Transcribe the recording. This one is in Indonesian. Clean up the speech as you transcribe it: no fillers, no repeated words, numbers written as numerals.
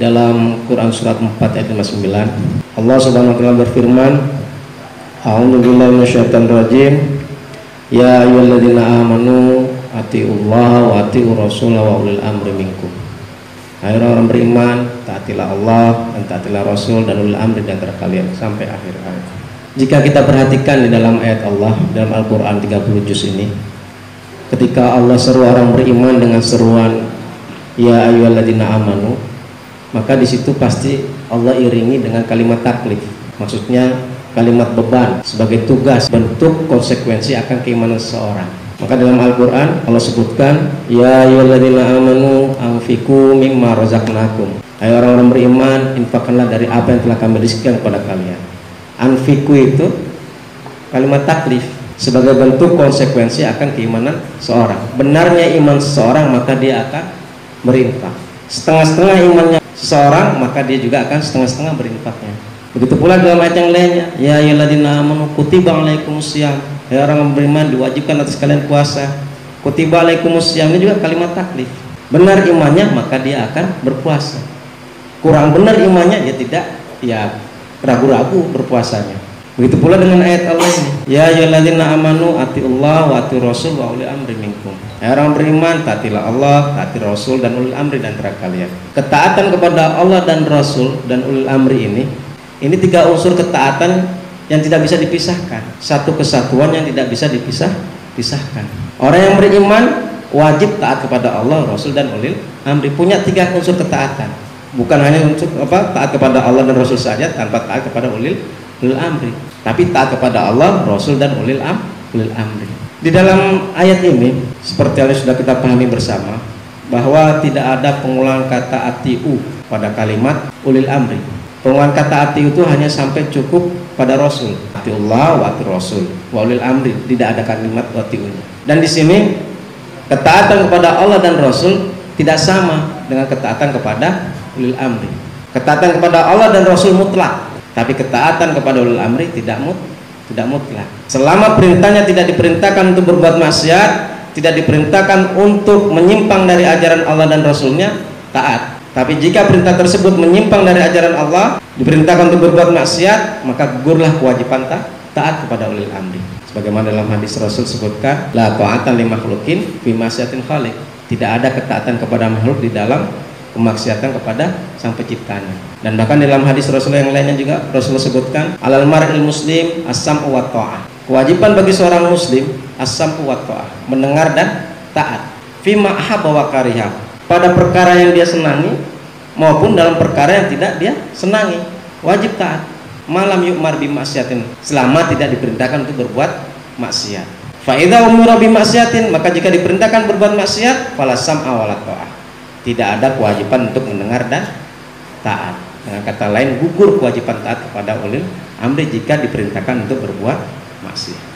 dalam Quran surat 4 ayat 59, Allah Subhanahu wa taala berfirman, A'udzubillahi minasyaitonir rajim. Ya ayyuhalladzina amanu atiullaha wa atiur rasul wa ulil amri minkum. Hai orang beriman, taatilah Allah dan taatilah Rasul dan ulil amri di antara kalian, sampai akhir ayat. Jika kita perhatikan di dalam ayat Allah dalam Al-Qur'an 30 juz ini, ketika Allah seru orang beriman dengan seruan ya ayyuhalladzina amanu, maka di situ pasti Allah iringi dengan kalimat taklif. Maksudnya kalimat beban sebagai tugas, bentuk konsekuensi akan keimanan seseorang. Maka dalam Al-Quran Allah sebutkan ya ayyuhalladzina amanu anfiqu mimma razaqnakum. Hai orang-orang beriman, infakkanlah dari apa yang telah kami rizkikan kepada kalian. Anfiqu itu kalimat taklif sebagai bentuk konsekuensi akan keimanan seorang. Benarnya iman seseorang maka dia akan berinfak. Setengah-setengah imannya seseorang maka dia juga akan setengah-setengah berinfaknya. Begitu pula dalam ayat yang lainnya, ya ayyuhalladzina amanu kutiba alaikumusiyam. Ya orang beriman diwajibkan atas kalian puasa. Kutiba alaikumusiyam ini juga kalimat taklif. Benar imannya maka dia akan berpuasa. Kurang benar imannya dia tidak, ya ragu-ragu berpuasanya. Begitu pula dengan ayat Allah ini, ya ayyuhalladzina amanu atiullaha wa atiur rasul wa ulil amri minkum. Ya orang beriman, taatilah Allah, taati Rasul dan ulil amri dan antara kalian. Ketaatan kepada Allah dan Rasul dan ulil amri ini tiga unsur ketaatan yang tidak bisa dipisahkan, satu kesatuan yang tidak bisa dipisahkan. Orang yang beriman wajib taat kepada Allah, Rasul dan ulil amri, punya tiga unsur ketaatan. Bukan hanya unsur taat kepada Allah dan Rasul saja tanpa taat kepada ulil amri, tapi taat kepada Allah, Rasul dan ulil amri. Di dalam ayat ini seperti yang sudah kita pahami bersama, bahwa tidak ada pengulangan kata atiu pada kalimat ulil amri. Pengulangan kata ati itu hanya sampai cukup pada Rasul. Atiullah wa atiur Rasul wa ulil amri, tidak ada kalimat atiunya. Dan di sini ketaatan kepada Allah dan Rasul tidak sama dengan ketaatan kepada ulil amri. Ketaatan kepada Allah dan Rasul mutlak, tapi ketaatan kepada ulil amri tidak mutlak. Selama perintahnya tidak diperintahkan untuk berbuat maksiat, tidak diperintahkan untuk menyimpang dari ajaran Allah dan Rasulnya, taat. Tapi jika perintah tersebut menyimpang dari ajaran Allah, diperintahkan untuk berbuat maksiat, maka gugurlah kewajiban taat kepada ulil amri. Sebagaimana dalam hadis Rasul sebutkan, la ta'ata li makhluqin fi maksiatin khaliq. Tidak ada ketaatan kepada makhluk di dalam kemaksiatan kepada sang penciptanya. Dan bahkan dalam hadis Rasul yang lainnya juga Rasul sebutkan, alal mar'il muslim as-sam'u wa ta'ah. Kewajiban bagi seorang muslim as-sam'u wa ta'ah, mendengar dan taat. Fima ahabba wa kariha, pada perkara yang dia senangi maupun dalam perkara yang tidak dia senangi, wajib taat. Malam yu'mar bimaksiatin, selama tidak diperintahkan untuk berbuat maksiat. Fa idza umira bimaksiatin, maka jika diperintahkan berbuat maksiat, fala sam'a wala ta'ah, tidak ada kewajiban untuk mendengar dan taat. Dengan kata lain, gugur kewajiban taat kepada ulil amri jika diperintahkan untuk berbuat maksiat.